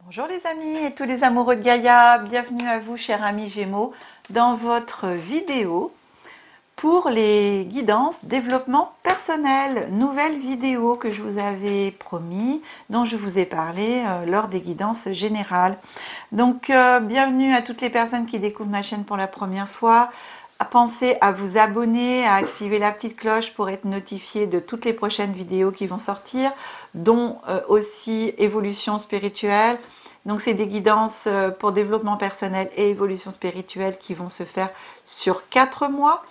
Bonjour les amis et tous les amoureux de Gaïa, bienvenue à vous chers amis Gémeaux dans votre vidéo pour les guidances développement personnel, nouvelle vidéo que je vous avais promis, dont je vous ai parlé lors des guidances générales. Donc bienvenue à toutes les personnes qui découvrent ma chaîne pour la première fois. Pensez à vous abonner, à activer la petite cloche pour être notifié de toutes les prochaines vidéos qui vont sortir, dont aussi évolution spirituelle. Donc c'est des guidances pour développement personnel et évolution spirituelle qui vont se faire sur 4 mois.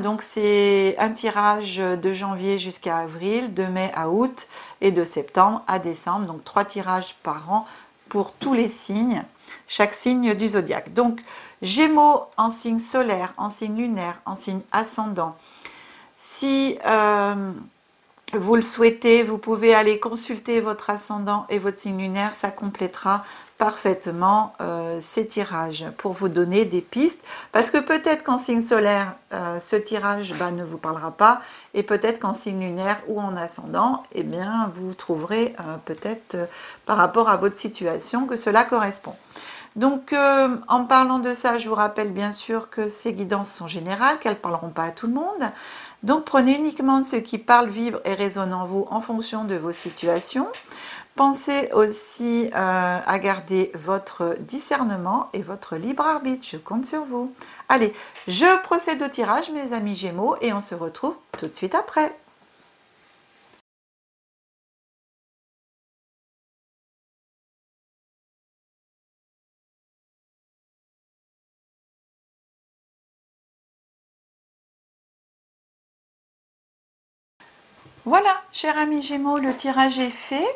Donc c'est un tirage de janvier jusqu'à avril, de mai à août et de septembre à décembre. Donc 3 tirages par an pour tous les signes, chaque signe du zodiaque. Donc Gémeaux en signe solaire, en signe lunaire, en signe ascendant. Si vous le souhaitez, vous pouvez aller consulter votre ascendant et votre signe lunaire, ça complétera parfaitement ces tirages pour vous donner des pistes, parce que peut-être qu'en signe solaire, ce tirage ne vous parlera pas, et peut-être qu'en signe lunaire ou en ascendant, eh bien, vous trouverez peut-être par rapport à votre situation que cela correspond. Donc, en parlant de ça, je vous rappelle bien sûr que ces guidances sont générales, qu'elles ne parleront pas à tout le monde. Donc, prenez uniquement ce qui parle, vibre et résonne en vous en fonction de vos situations. Pensez aussi à garder votre discernement et votre libre arbitre. Je compte sur vous. Allez, je procède au tirage, mes amis Gémeaux, et on se retrouve tout de suite après. Voilà, chers amis Gémeaux, le tirage est fait.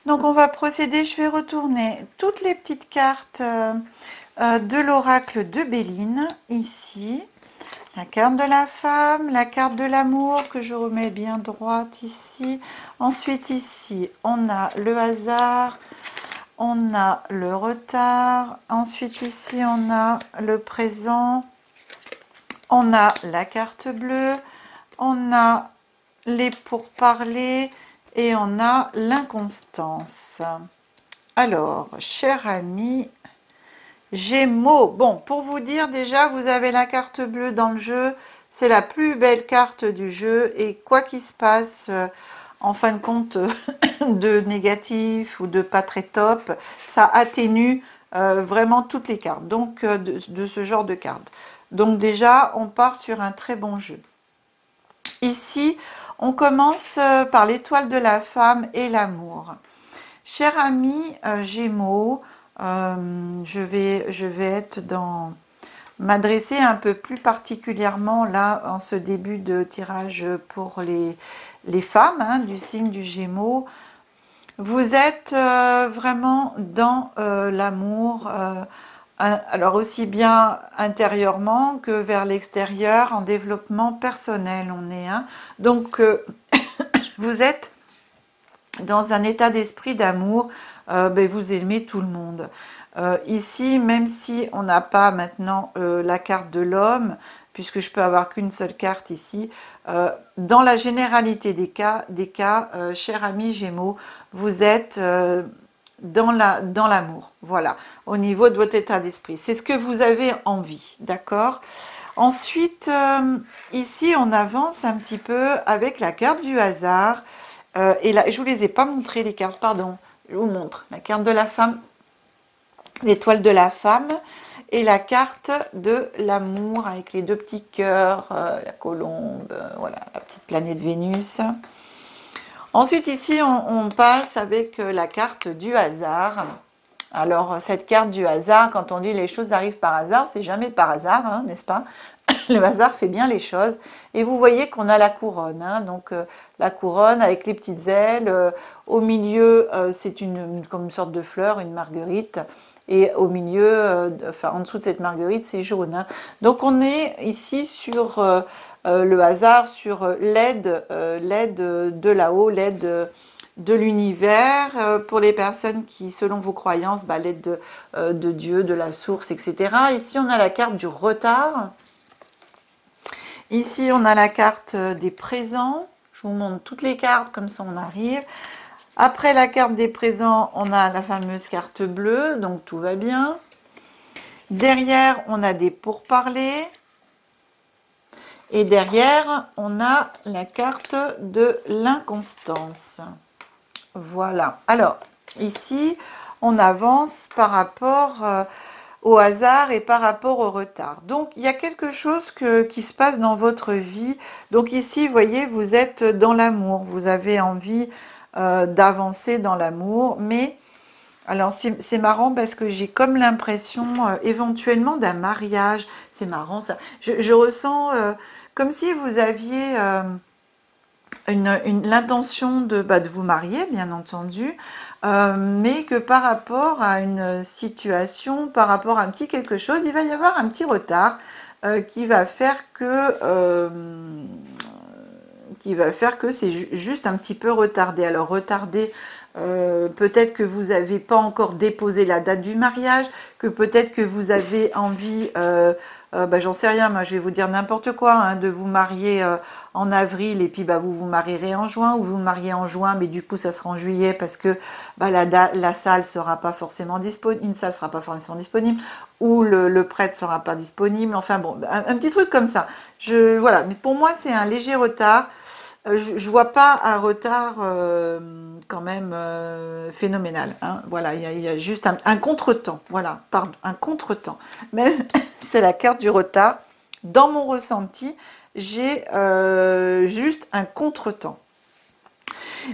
Donc on va procéder, je vais retourner toutes les petites cartes de l'oracle de Béline, ici. La carte de la femme, la carte de l'amour que je remets bien droite ici. Ensuite ici, on a le hasard, on a le retard. Ensuite ici, on a le présent. On a la carte bleue, on a les pourparlers et on a l'inconstance. Alors, cher ami Gémeaux, bon, pour vous dire déjà, vous avez la carte bleue dans le jeu, c'est la plus belle carte du jeu et quoi qu'il se passe, en fin de compte, de négatif ou de pas très top, ça atténue vraiment toutes les cartes, donc de ce genre de cartes. Donc déjà, on part sur un très bon jeu. Ici, on commence par l'étoile de la femme et l'amour. Cher ami Gémeaux, je vais être dans m'adresser un peu plus particulièrement là en ce début de tirage pour les femmes du signe du Gémeaux. Vous êtes vraiment dans l'amour, alors aussi bien intérieurement que vers l'extérieur, en développement personnel on est. Donc vous êtes dans un état d'esprit d'amour, vous aimez tout le monde. Ici, même si on n'a pas maintenant la carte de l'homme, puisque je peux avoir qu'une seule carte ici, dans la généralité des cas, cher ami Gémeaux, vous êtes dans l'amour, voilà, au niveau de votre état d'esprit. C'est ce que vous avez envie, d'accord? Ensuite, ici, on avance un petit peu avec la carte du hasard. Et là, je vous les ai pas montré les cartes, pardon. Je vous montre la carte de la femme, l'étoile de la femme, et la carte de l'amour avec les deux petits cœurs, la colombe, voilà, la petite planète Vénus. Ensuite, ici, on passe avec la carte du hasard. Alors, cette carte du hasard, quand on dit les choses arrivent par hasard, c'est jamais par hasard, n'est-ce pas? Le hasard fait bien les choses. Et vous voyez qu'on a la couronne. Donc, la couronne avec les petites ailes. Au milieu, c'est comme une sorte de fleur, une marguerite. Et au milieu, en dessous de cette marguerite, c'est jaune. Donc, on est ici sur le hasard, sur l'aide de là-haut, l'aide de l'univers, pour les personnes qui, selon vos croyances, l'aide de Dieu, de la source, etc. Ici, on a la carte du retard. Ici, on a la carte des présents. Je vous montre toutes les cartes, comme ça on arrive. Après la carte des présents, on a la fameuse carte bleue, donc tout va bien. Derrière, on a des pourparlers. Et derrière, on a la carte de l'inconstance. Voilà. Alors, ici, on avance par rapport au hasard et par rapport au retard. Donc, il y a quelque chose qui se passe dans votre vie. Donc ici, vous voyez, vous êtes dans l'amour. Vous avez envie d'avancer dans l'amour. Mais, alors, c'est marrant parce que j'ai comme l'impression éventuellement d'un mariage. C'est marrant ça. Je ressens comme si vous aviez l'intention de vous marier, bien entendu, mais que par rapport à une situation, par rapport à un petit quelque chose, il va y avoir un petit retard qui va faire que c'est juste un petit peu retardé. Alors retardé, peut-être que vous n'avez pas encore déposé la date du mariage, que peut-être que vous avez envie, j'en sais rien, moi je vais vous dire n'importe quoi, hein, de vous marier en avril et puis vous vous marierez en juin, ou vous vous mariez en juin, mais du coup ça sera en juillet parce que la salle sera pas forcément disponible, une salle sera pas forcément disponible, ou le prêtre sera pas disponible, enfin bon, un petit truc comme ça. Voilà, mais pour moi c'est un léger retard. Je vois pas un retard quand même phénoménal. Hein. Voilà, il y a juste un contretemps. Voilà, pardon, un contretemps. Même c'est la carte du retard. Dans mon ressenti, j'ai juste un contretemps.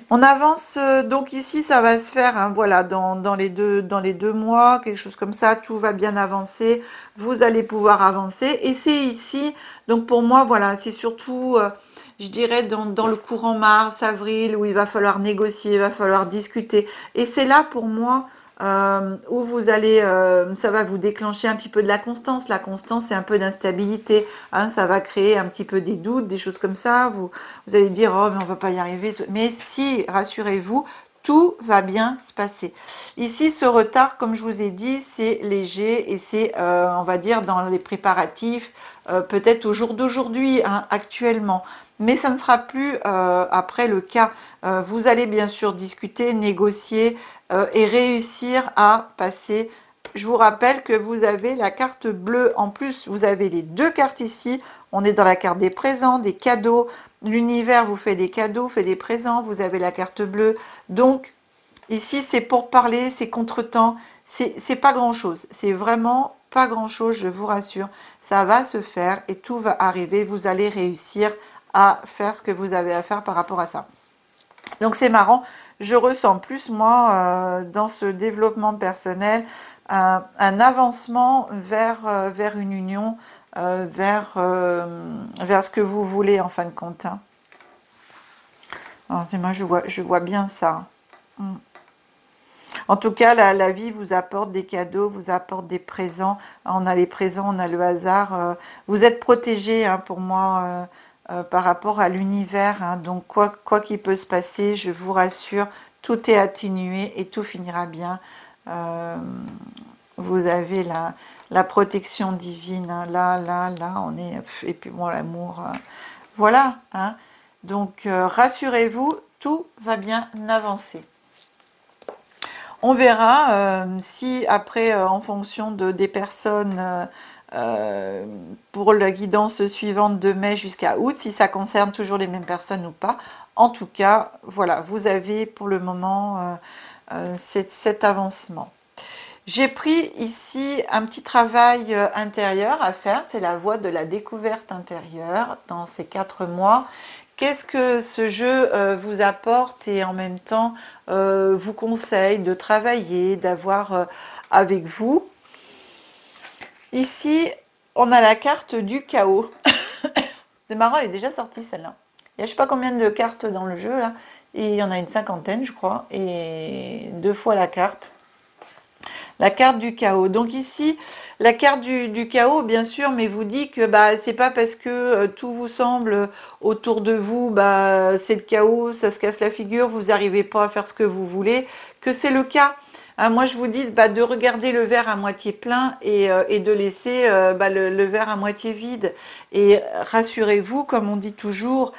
On avance, donc ici, ça va se faire, hein, voilà, dans les deux mois, quelque chose comme ça, tout va bien avancer, vous allez pouvoir avancer. Et c'est ici, donc pour moi, voilà, c'est surtout, je dirais, dans le courant mars, avril, où il va falloir négocier, il va falloir discuter. Et c'est là, pour moi, où vous allez, ça va vous déclencher un petit peu de la constance. La constance, c'est un peu d'instabilité, hein, ça va créer un petit peu des doutes, des choses comme ça. Vous allez dire, oh, mais on va pas y arriver. Mais si, rassurez-vous, tout va bien se passer. Ici, ce retard, comme je vous ai dit, c'est léger et c'est, on va dire, dans les préparatifs, peut-être au jour d'aujourd'hui, hein, actuellement. Mais ça ne sera plus après le cas. Vous allez bien sûr discuter, négocier et réussir à passer. Je vous rappelle que vous avez la carte bleue. En plus, vous avez les deux cartes ici. On est dans la carte des présents, des cadeaux. L'univers vous fait des cadeaux, fait des présents. Vous avez la carte bleue. Donc, ici, c'est pour parler, c'est contretemps. C'est pas grand-chose. C'est vraiment pas grand-chose, je vous rassure. Ça va se faire et tout va arriver. Vous allez réussir à faire ce que vous avez à faire par rapport à ça. Donc, c'est marrant. Je ressens plus, moi, dans ce développement personnel, un avancement vers une union, vers ce que vous voulez, en fin de compte. Hein. Alors, moi, je vois bien ça. En tout cas, la vie vous apporte des cadeaux, vous apporte des présents. On a les présents, on a le hasard. Vous êtes protégés, hein, pour moi, par rapport à l'univers. Hein. Donc, quoi qu'il peut se passer, je vous rassure, tout est atténué et tout finira bien. Vous avez la protection divine. Hein. Là, on est... Et puis, bon, l'amour... voilà. Hein. Donc, rassurez-vous, tout va bien avancer. On verra si après, en fonction des personnes, pour la guidance suivante de mai jusqu'à août, si ça concerne toujours les mêmes personnes ou pas. En tout cas, voilà, vous avez pour le moment cet avancement. J'ai pris ici un petit travail intérieur à faire, c'est la voie de la découverte intérieure dans ces 4 mois. Qu'est-ce que ce jeu vous apporte et en même temps vous conseille de travailler, d'avoir avec vous. Ici, on a la carte du chaos. C'est marrant, elle est déjà sortie celle-là. Il y a je sais pas combien de cartes dans le jeu là, et il y en a une cinquantaine je crois, et 2 fois la carte. La carte du chaos. Donc ici, la carte du chaos, bien sûr, mais vous dit que c'est pas parce que tout vous semble autour de vous, c'est le chaos, ça se casse la figure, vous n'arrivez pas à faire ce que vous voulez, que c'est le cas. Hein, moi, je vous dis de regarder le verre à moitié plein et de laisser le verre à moitié vide. Et rassurez-vous, comme on dit toujours,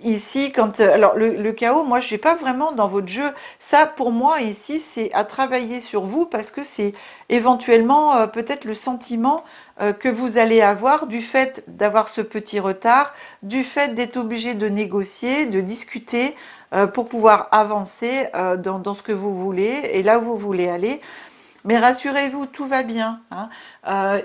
ici, quand alors le chaos, moi je n'ai pas vraiment dans votre jeu. Ça, pour moi, ici, c'est à travailler sur vous parce que c'est éventuellement peut-être le sentiment que vous allez avoir du fait d'avoir ce petit retard, du fait d'être obligé de négocier, de discuter pour pouvoir avancer dans ce que vous voulez et là où vous voulez aller. Mais rassurez-vous, tout va bien, hein.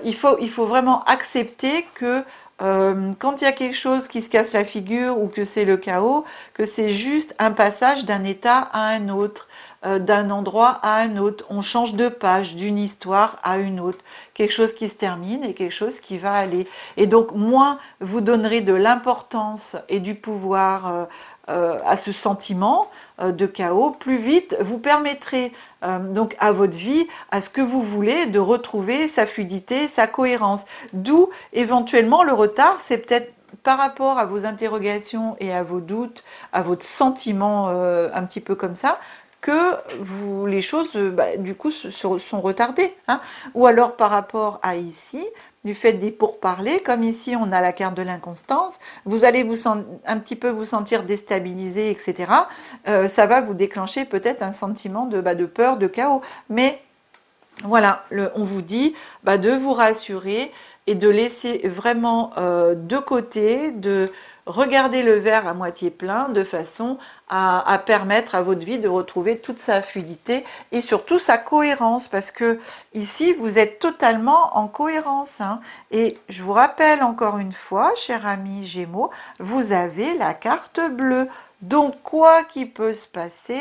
Il faut vraiment accepter que quand il y a quelque chose qui se casse la figure ou que c'est le chaos, que c'est juste un passage d'un état à un autre, d'un endroit à un autre. On change de page, d'une histoire à une autre. Quelque chose qui se termine et quelque chose qui va aller. Et donc, moins vous donnerez de l'importance et du pouvoir à ce sentiment de chaos, plus vite vous permettrez donc à votre vie, à ce que vous voulez, de retrouver sa fluidité, sa cohérence. D'où éventuellement le retard, c'est peut-être par rapport à vos interrogations et à vos doutes, à votre sentiment un petit peu comme ça, que les choses, du coup, sont retardées, hein. Ou alors par rapport à ici, du fait des pourparlers, comme ici on a la carte de l'inconstance, vous allez un petit peu vous sentir déstabilisé, etc. Ça va vous déclencher peut-être un sentiment de peur, de chaos. Mais voilà, on vous dit de vous rassurer et de laisser vraiment de côté, de regarder le verre à moitié plein de façon à permettre à votre vie de retrouver toute sa fluidité et surtout sa cohérence parce que ici vous êtes totalement en cohérence, hein. Et je vous rappelle encore une fois, cher ami Gémeaux, vous avez la carte bleue. Donc quoi qu'il peut se passer,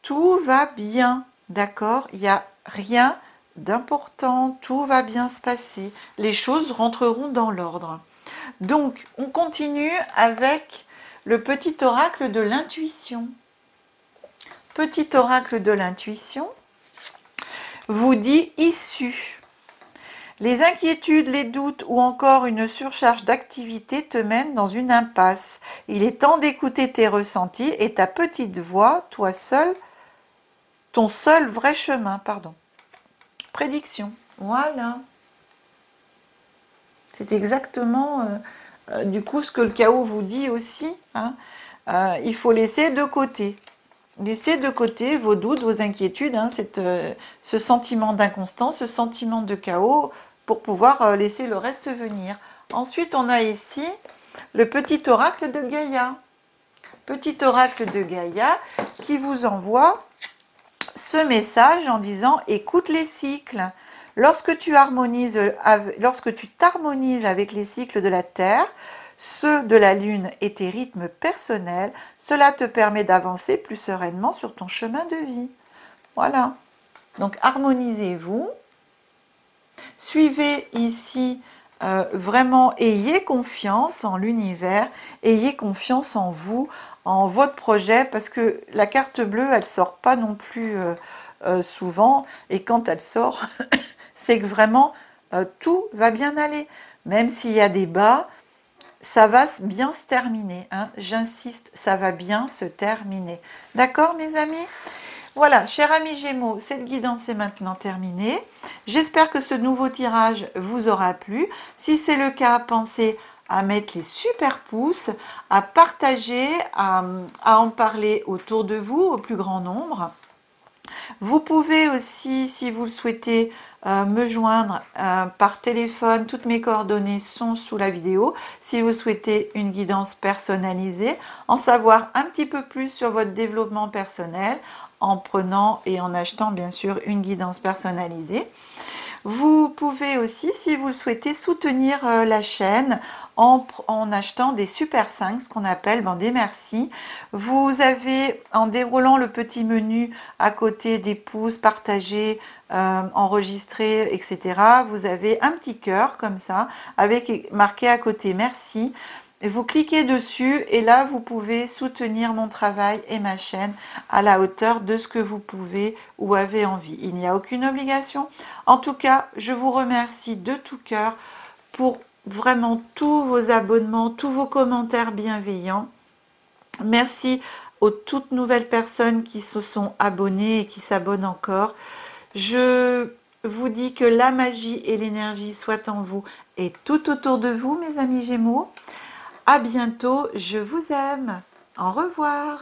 tout va bien, d'accord? Il n'y a rien d'important, tout va bien se passer. Les choses rentreront dans l'ordre. Donc, on continue avec le petit oracle de l'intuition. Petit oracle de l'intuition vous dit issue. Les inquiétudes, les doutes ou encore une surcharge d'activité te mènent dans une impasse. Il est temps d'écouter tes ressentis et ta petite voix, toi seul, ton seul vrai chemin, pardon. Prédiction, voilà. C'est exactement du coup ce que le chaos vous dit aussi, hein. Il faut laisser de côté. Laissez de côté vos doutes, vos inquiétudes, hein, ce sentiment d'inconstance, ce sentiment de chaos pour pouvoir laisser le reste venir. Ensuite, on a ici le petit oracle de Gaïa. Petit oracle de Gaïa qui vous envoie ce message en disant « Écoute les cycles ». Lorsque tu t'harmonises avec les cycles de la Terre, ceux de la Lune et tes rythmes personnels, cela te permet d'avancer plus sereinement sur ton chemin de vie. Voilà. Donc, harmonisez-vous. Suivez ici, vraiment, ayez confiance en l'univers, ayez confiance en vous, en votre projet, parce que la carte bleue, elle ne sort pas non plus souvent. Et quand elle sort, c'est que vraiment, tout va bien aller. Même s'il y a des bas, ça va bien se terminer, hein. J'insiste, ça va bien se terminer. D'accord, mes amis? Voilà, chers amis Gémeaux, cette guidance est maintenant terminée. J'espère que ce nouveau tirage vous aura plu. Si c'est le cas, pensez à mettre les super pouces, à partager, à en parler autour de vous, au plus grand nombre. Vous pouvez aussi, si vous le souhaitez, me joindre par téléphone. Toutes mes coordonnées sont sous la vidéo. Si vous souhaitez une guidance personnalisée, en savoir un petit peu plus sur votre développement personnel, en prenant et en achetant bien sûr une guidance personnalisée. Vous pouvez aussi, si vous le souhaitez, soutenir la chaîne en achetant des Super 5, ce qu'on appelle des merci. Vous avez, en déroulant le petit menu à côté des pouces, partager, enregistrer, etc., vous avez un petit cœur comme ça, avec marqué à côté merci. Et vous cliquez dessus et là, vous pouvez soutenir mon travail et ma chaîne à la hauteur de ce que vous pouvez ou avez envie. Il n'y a aucune obligation. En tout cas, je vous remercie de tout cœur pour vraiment tous vos abonnements, tous vos commentaires bienveillants. Merci aux toutes nouvelles personnes qui se sont abonnées et qui s'abonnent encore. Je vous dis que la magie et l'énergie soient en vous et tout autour de vous, mes amis Gémeaux. À bientôt, je vous aime. Au revoir.